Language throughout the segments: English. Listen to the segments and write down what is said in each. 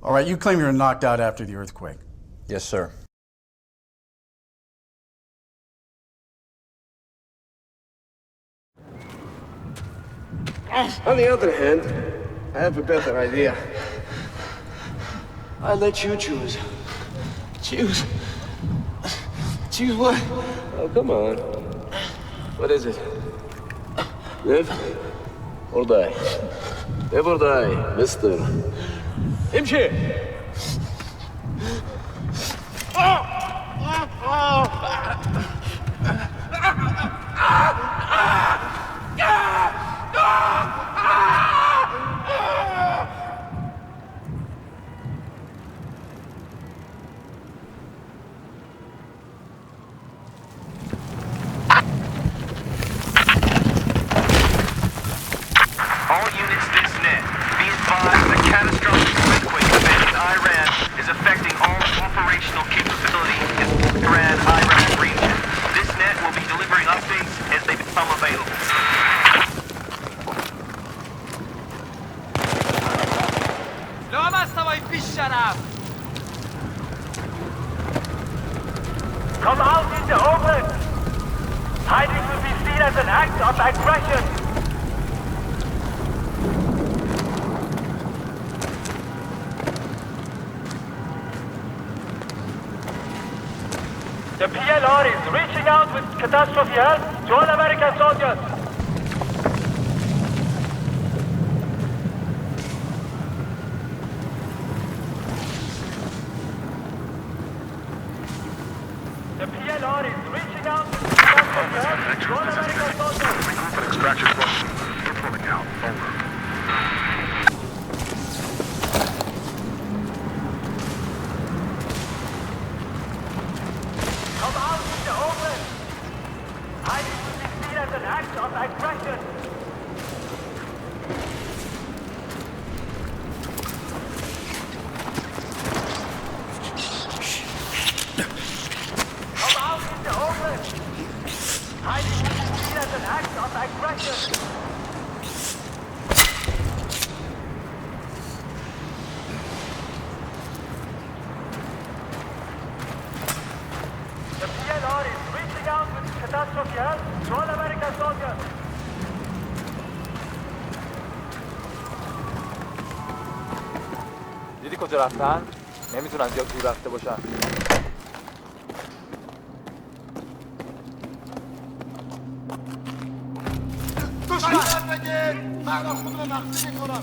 All right, you claim you were knocked out after the earthquake. Yes, sir. On the other hand, I have a better idea. I let you choose. Choose. Choose what? Oh, come on. What is it? Live or die? Live or die, mister. Imshi! All units this net. Be advised a catastrophic earthquake event in Iran is affecting all operational capability in the Iran region. This net will be delivering updates as they become available. Come out in the open! Hiding will be seen as an act of aggression. The PLR is reaching out with catastrophe help to all American soldiers. The PLR is reaching out with catastrophe help to all American soldiers. Extraction force. You're pulling out. Over. Come out in the open! Hiding will be seen as an act of aggression. Come out in the open! Hiding will be seen as an act of aggression. The PLR is reaching out with catastrophe help to all American soldiers. دیدی کجا رفتن؟ نمیتونن زیاد دور رفته باشن. دشمن بگیر! مردم خود رو مخفی میکنم.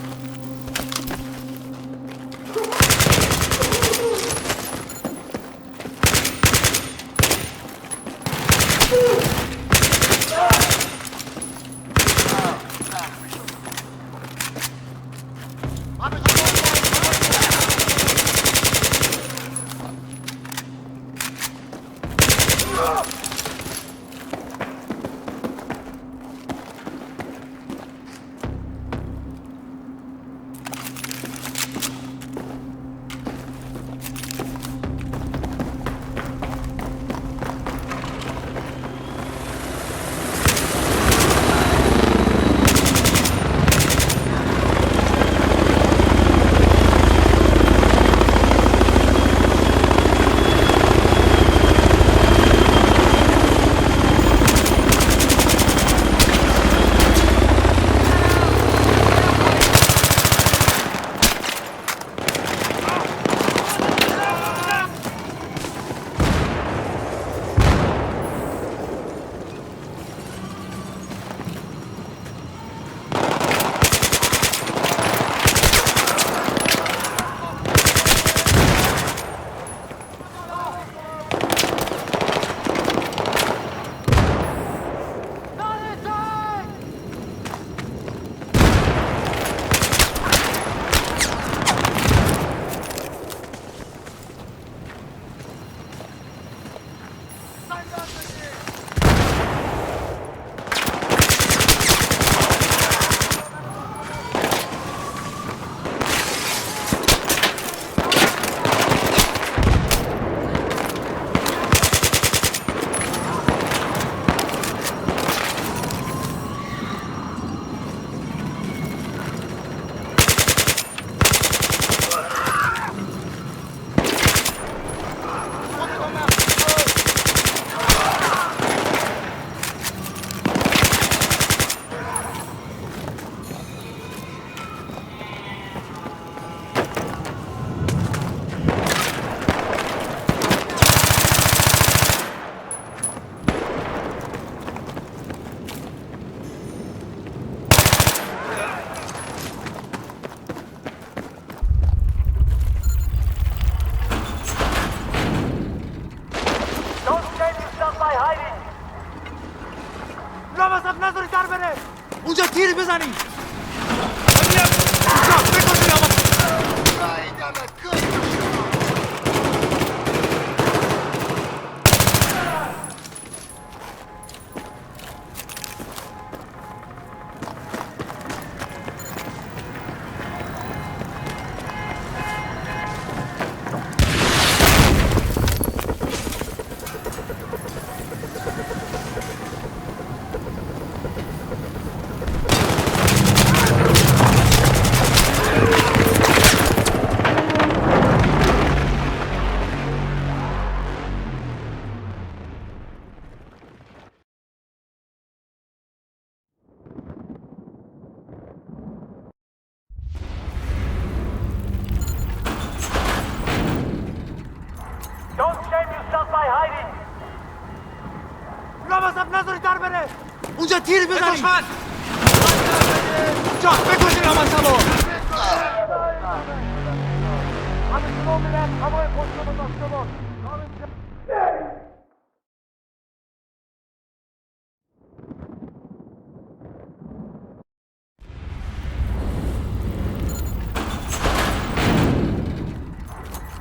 نظر بره. اونجا تیر بزنید. دشمن. اونجا بکشین حماسمو. همه شما میرن هوای خودتون رو داشته باش.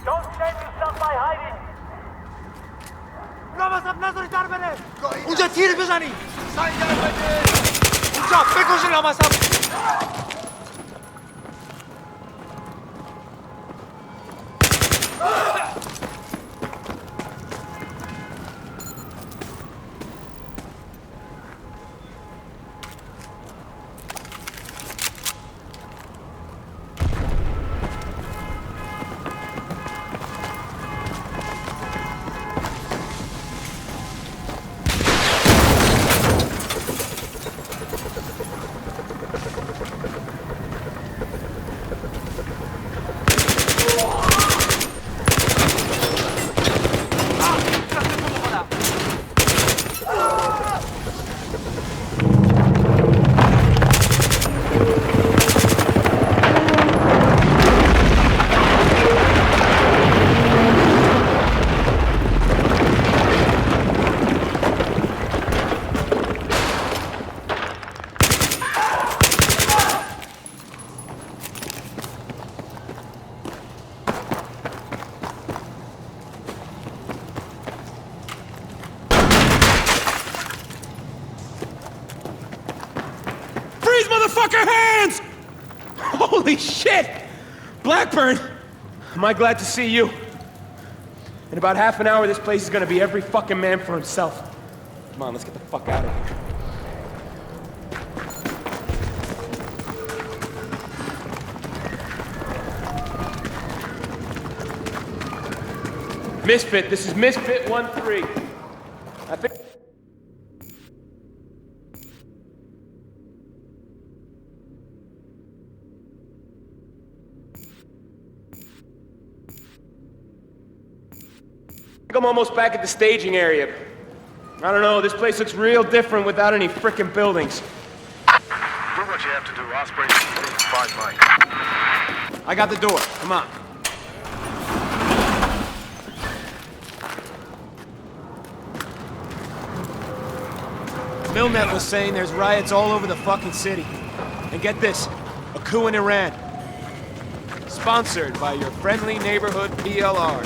Don't send yourself by hiding. حماسم نذارید در بره. اونجا تیر بزنید. سنگر بگیر. اونجا بکشین حماسمو. Freeze, motherfucker, hands! Holy shit! Blackburn! Am I glad to see you? In about half an hour, this place is gonna be every fucking man for himself. Come on, let's get the fuck out of here. Misfit, this is Misfit 1-3. I think... I'm almost back at the staging area. I don't know, this place looks real different without any frickin' buildings. Do what you have to do. Osprey, 5 mics. I got the door, come on. Milnet was saying there's riots all over the fucking city. And get this, a coup in Iran. Sponsored by your friendly neighborhood PLR.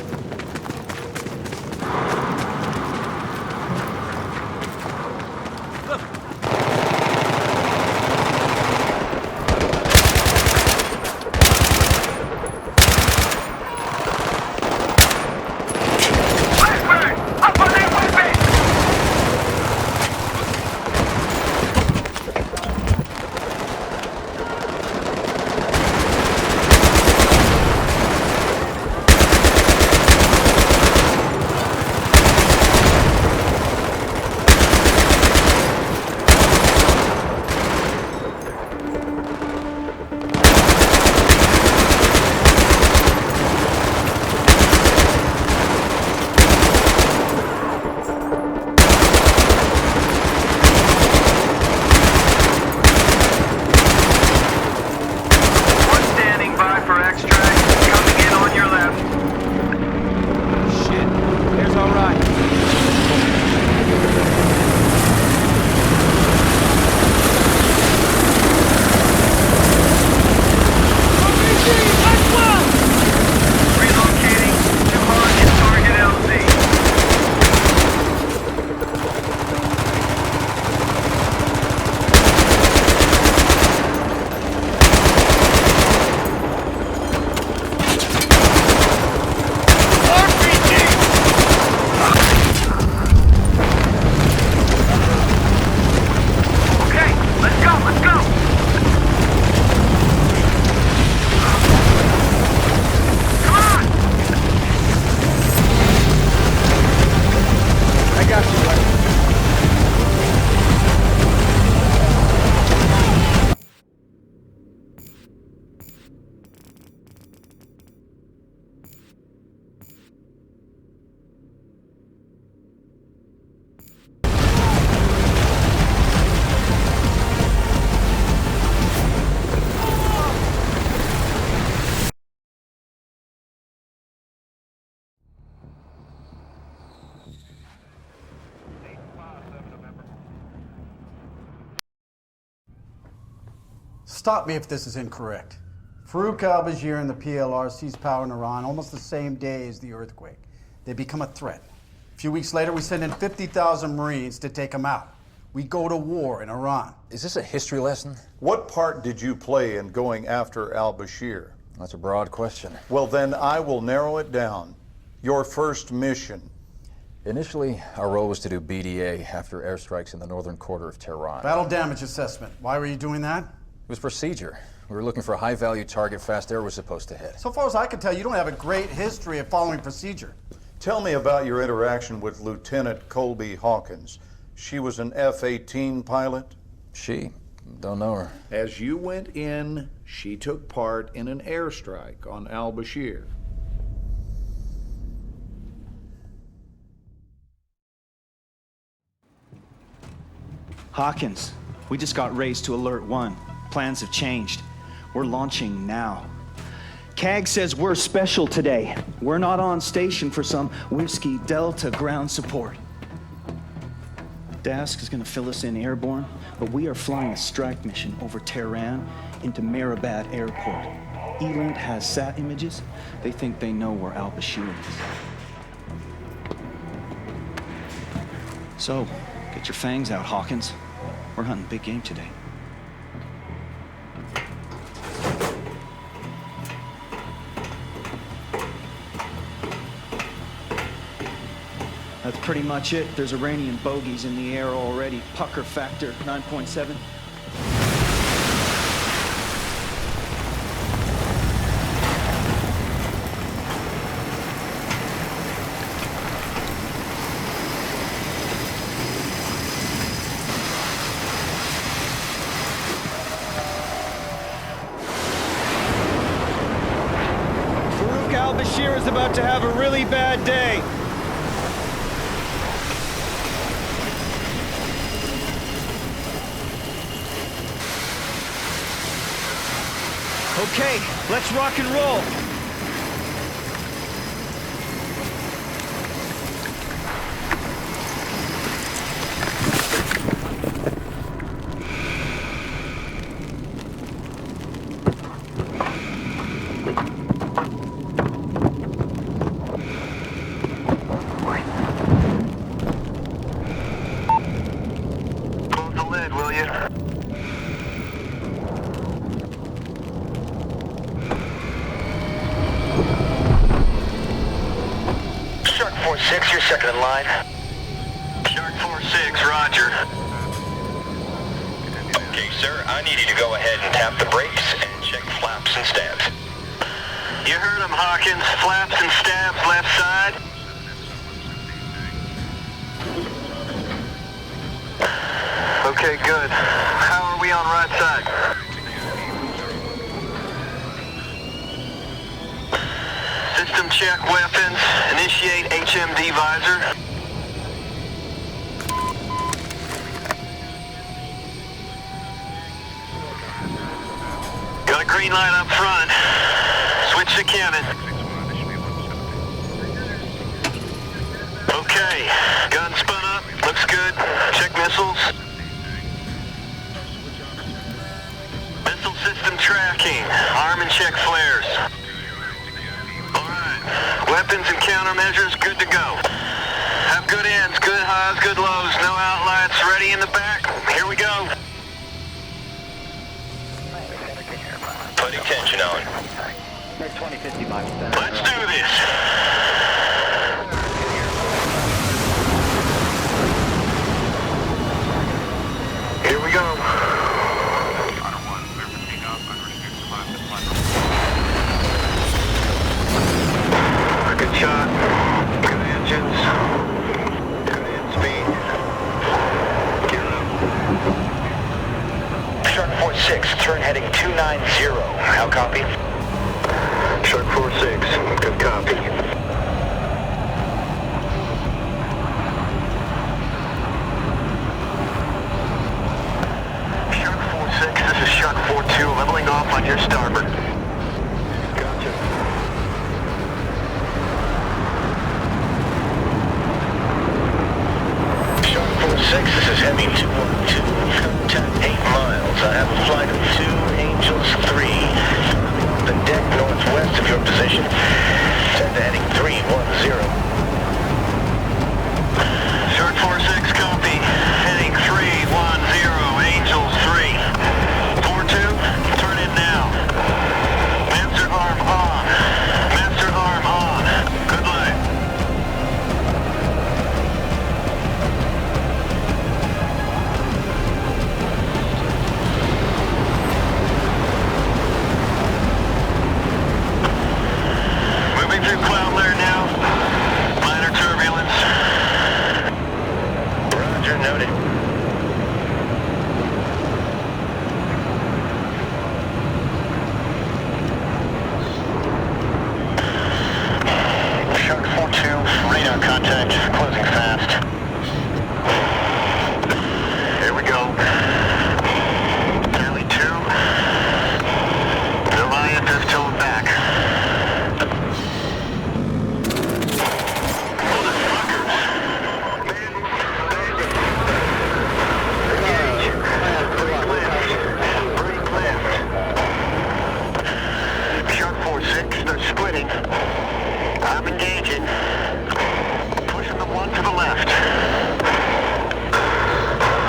Stop me if this is incorrect. Farouk al-Bashir and the PLR seized power in Iran almost the same day as the earthquake. They become a threat. A few weeks later, we send in 50,000 Marines to take them out. We go to war in Iran. Is this a history lesson? What part did you play in going after al-Bashir? That's a broad question. Well, then I will narrow it down. Your first mission. Initially, our role was to do BDA after airstrikes in the northern quarter of Tehran. Battle damage assessment. Why were you doing that? It was procedure. We were looking for a high-value target fast air was supposed to hit. So far as I can tell, you don't have a great history of following procedure. Tell me about your interaction with Lieutenant Colby Hawkins. She was an F-18 pilot? She? Don't know her. As you went in, she took part in an airstrike on al-Bashir. Hawkins, we just got raised to Alert 1. Plans have changed. We're launching now. CAG says we're special today. We're not on station for some Whiskey Delta ground support. Dask is gonna fill us in airborne, but we are flying a strike mission over Tehran into Mehrabad Airport. E-Link has sat images. They think they know where al-Bashir is. So, get your fangs out, Hawkins. We're hunting big game today. That's pretty much it. There's Iranian bogeys in the air already. Pucker factor 9.7. Farouk al-Bashir is about to have a really bad day. Okay, let's rock and roll. Close the lid, will you? Shark 4-6, you're second in line. Shark 4-6, roger. Okay, sir, I need you to go ahead and tap the brakes and check flaps and stabs. You heard him, Hawkins. Flaps and stabs left side. Okay, good. How are we on right side? System check weapons. Initiate HMD visor. Got a green light up front. Switch to cannon. Okay, gun spun up. Looks good. Check missiles. Missile system tracking. Arm and check flares. Alright. Weapons and countermeasures good to go. Have good ends, good highs, good lows. No outlights. Ready in the back. Here we go. Putting tension on. Let's do this. Here we go. Good shot. Good engines. Good end speed. Gear up. Shark 4-6, turn heading 290. How copy? Shark 4-6. Good copy. Shark 4-6, this is Shark 4-2, leveling off on your starboard. Gotcha. Shark 4-6, this is Heavy 212. Contact 8 miles. I have a flight of 280. southwest of your position. Send to heading 310. Shark 4-6, copy. Heading 310, Angels 3. 4-2, turn in now. Master arm on. Master arm on. Good luck. Moving through cloud layer now. Minor turbulence. Roger, noted. Shark 4-2, radar contact, closing fast. Here we go. Tally 2. Reliant is towed back. Shark 4-6, they're splitting. I'm engaging. Pushing the one to the left.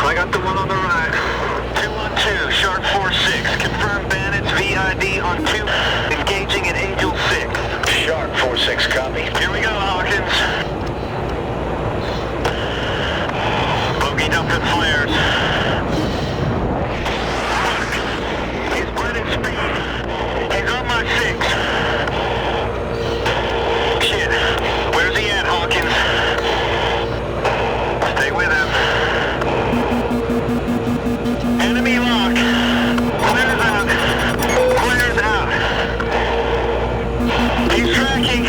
I got the one on the right. 2-1-2, Shark 4-6. Confirm Bandit's VID on 2. Engaging at Angel 6. Shark 4-6, copy. Here we go, Hawkins. Bogey dumping flares. He's spreading speed. He's on my 6. Shit. Where's he at, Hawkins? Stay with him. Enemy lock. Flares out. Flares out. He's tracking.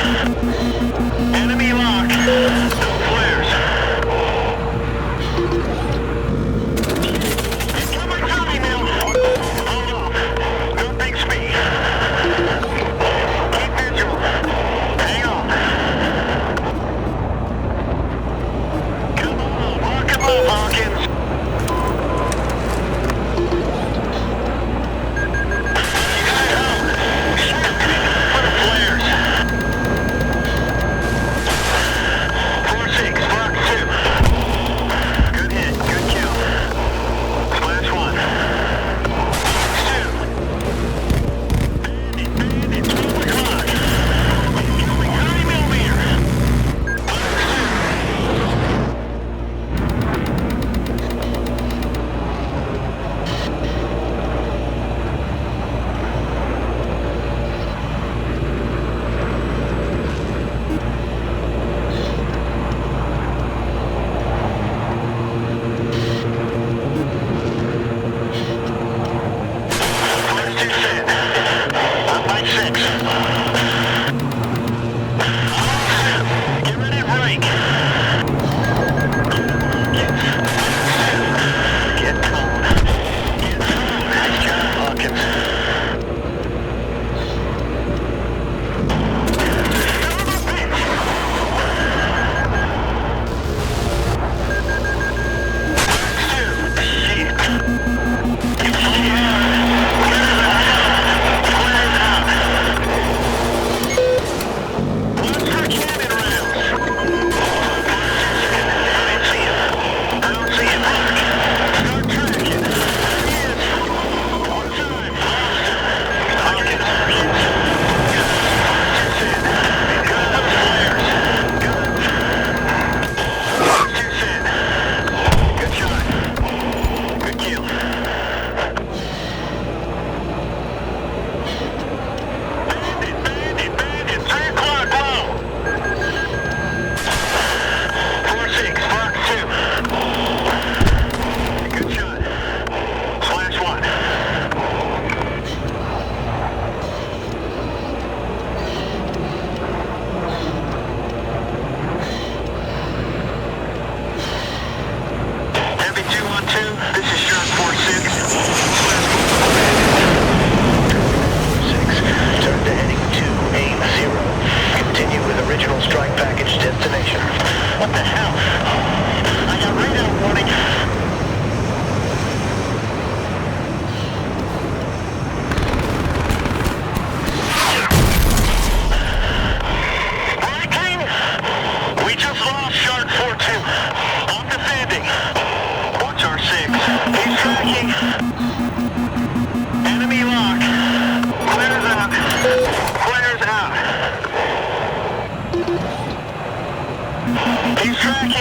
Enemy lock. No flares. He's coming through me now. Hold off. No big speed. Keep visual. Hang on. Come on. Lock him up, Hawkins. Flares.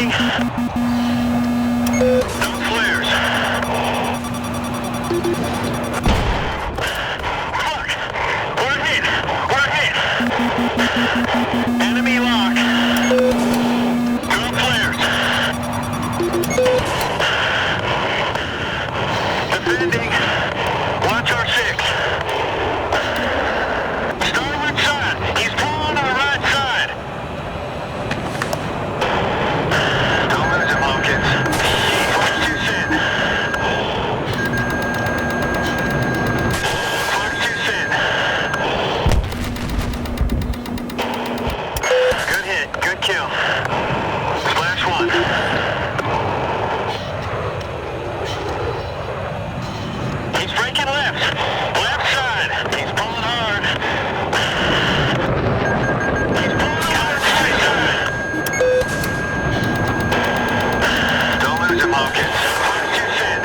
Defending. No flares. Fuck! We're hit! We're hit! Enemy lock. No flares. Defending. Watch our 6. Starboard side. He's pulling to the right side. Don't lose him, Hawkins. Flares 2 cent. Flares 2 cent. Good hit. Good kill. Splash 1. He's breaking left. Left side. He's pulling hard. He's pulling hard right side. Don't lose him, Hawkins. Flares 2 cent.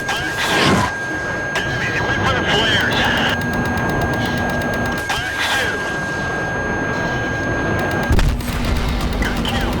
Flares 2. Damn it, he went for the flares. Flares 2. Good kill.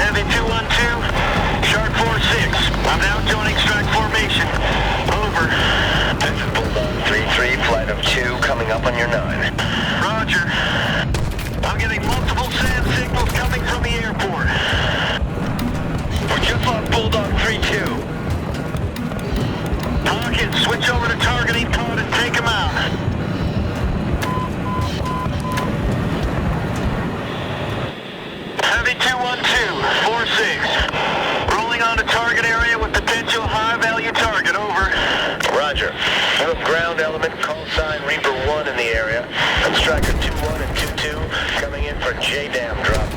Heavy 212, Shark 46. I'm now joining strike formation. Over. This is Bulldog 3-3, flight of 2, coming up on your 9. Roger. I'm getting multiple SAM signals coming from the airport. We're just off Bulldog 3-2. Hawkins, switch over to targeting code and take him out. Heavy 212, 46. Rolling on to target area with potential high-value target. Over. Roger. You have ground element, call sign Reaper 1 in the area, and Striker 2-1 and 2-2 coming in for J-Dam drop.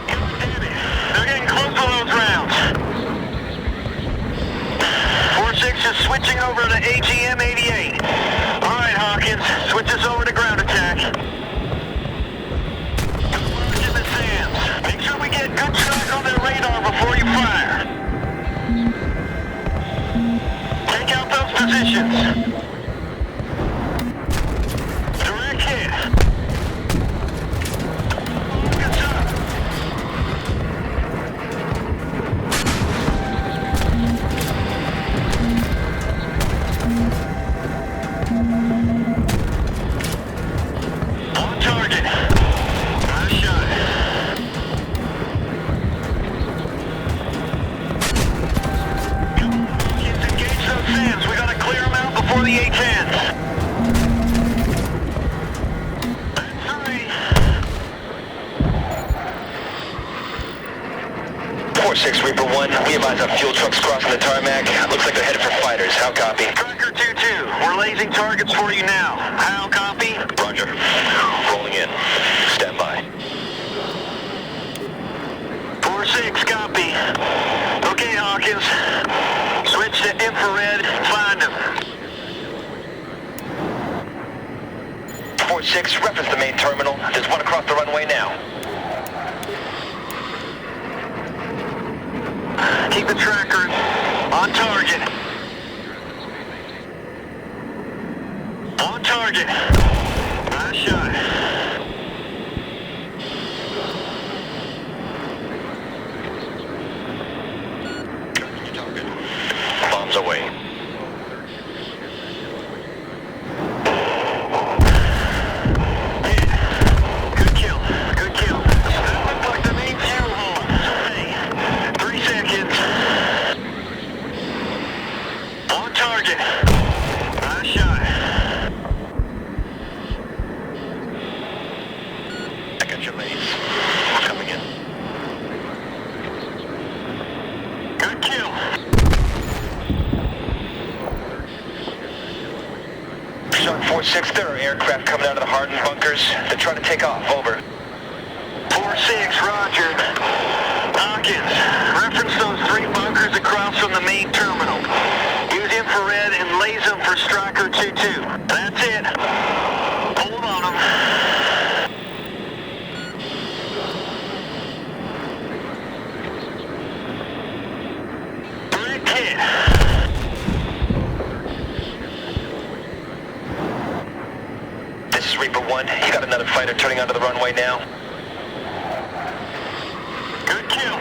God damn it. They're getting close to those rounds. 46 is switching over to AGM 88. All right, Hawkins. Switch us over to ground attack. Watch in the SAMs. Make sure we get good track on their radar before you fire. Take out those positions. Direct hit. Focus up. On target. Nice shot. Kids, engage those SAMs. We gotta clear them out before the A-10s. That's 3. 4-6 Reaper 1, we advise on fuel trucks crossing the tarmac. Looks like they're headed for fighters. How copy? Striker 2-2. We're lasing targets for you now. How copy? Roger. Rolling in. Stand by. 4-6, copy. Okay, Hawkins. Switch to infrared. Find him. 4-6, reference the main terminal. There's one across the runway now. Keep the tracker on target. On target. Nice shot. Target. Bombs away. Good kill. Good kill. That looked like the main fuel hole. Hey, 3 seconds. On target. Nice shot. I got your mates. Coming in. Good kill. Shark 4-6, there are aircraft coming out of the hardened bunkers. They're trying to take off. Over. 4-6, roger. Hawkins, reference those 3 bunkers across from the main terminal. Use infrared and laze them for Striker 2-2. That's it. Hold on them. Direct hit. This is Reaper 1. You got another fighter turning onto the runway now. Good kill.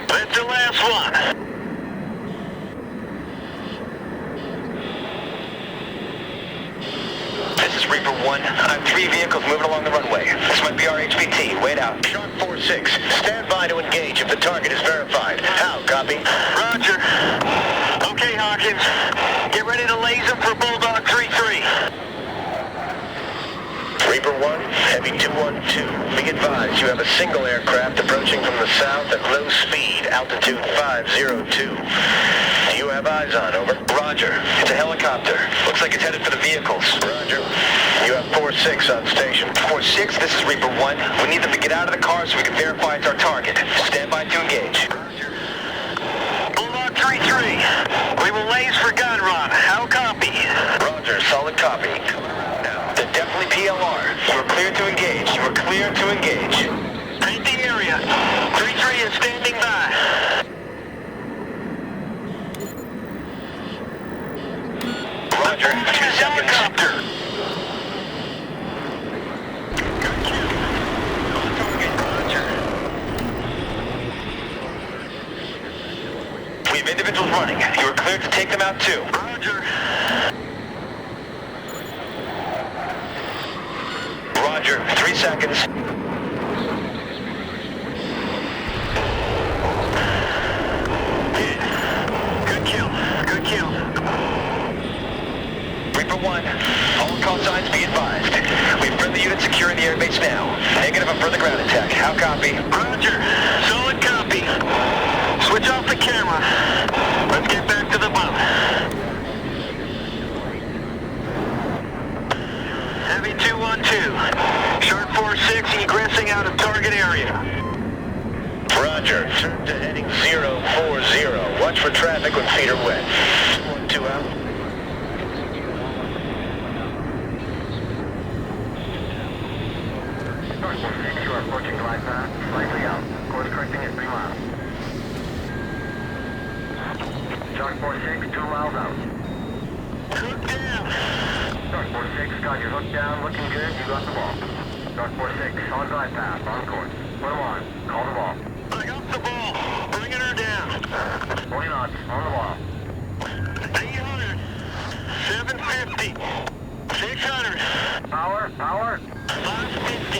That's the last one. This is Reaper 1. I have 3 vehicles moving along the runway. This might be our HPT. Wait out. Shark 4-6. Stand by to engage if the target is verified. How? Copy? Roger. Okay, Hawkins. Get ready to laze them for Bulldog 3-3. Reaper 1, Heavy 212. Be advised, you have a single aircraft approaching from the south at low speed, altitude 502. Do you have eyes on? Over. Roger. It's a helicopter. Looks like it's headed for the vehicles. Roger. You have 4-6 on station. 4-6, this is Reaper 1. We need them to get out of the car so we can verify it's our target. Stand by to engage. Roger. Bulldog 3-3. We will laze for gun run. How copy? Roger. Solid copy. They're definitely PLR. You are clear to engage. You are clear to engage. Paint the area. 3-3 is standing by. Roger. 2 seconds. Helicopter. Roger. We have individuals running. You are cleared to take them out too. Roger. Roger. 3 seconds. Hit. Good kill. Good kill. Reaper 1, all call signs be advised. We have friendly units securing the airbase now. Negative on further ground attack. How copy? Roger. Solid copy. Switch off the camera. Let's get back to the boat. Heavy 212. Shark 4-6 egressing out of target area. Roger. Turn to heading 040. Watch for traffic when feet are wet. 212 out. Shark 4-6, you are approaching glide path. Slightly out. Course correcting at 3 miles. Shark 4-6, 2 miles out. Hook down. Shark 4-6, got your hook down. Looking good. You got the ball. Shark 4-6, on glide path. On course. Put them on. Call the ball. I got the ball. Bringing her down. 40 knots. On the ball. 800. 750. 600. Power. 550.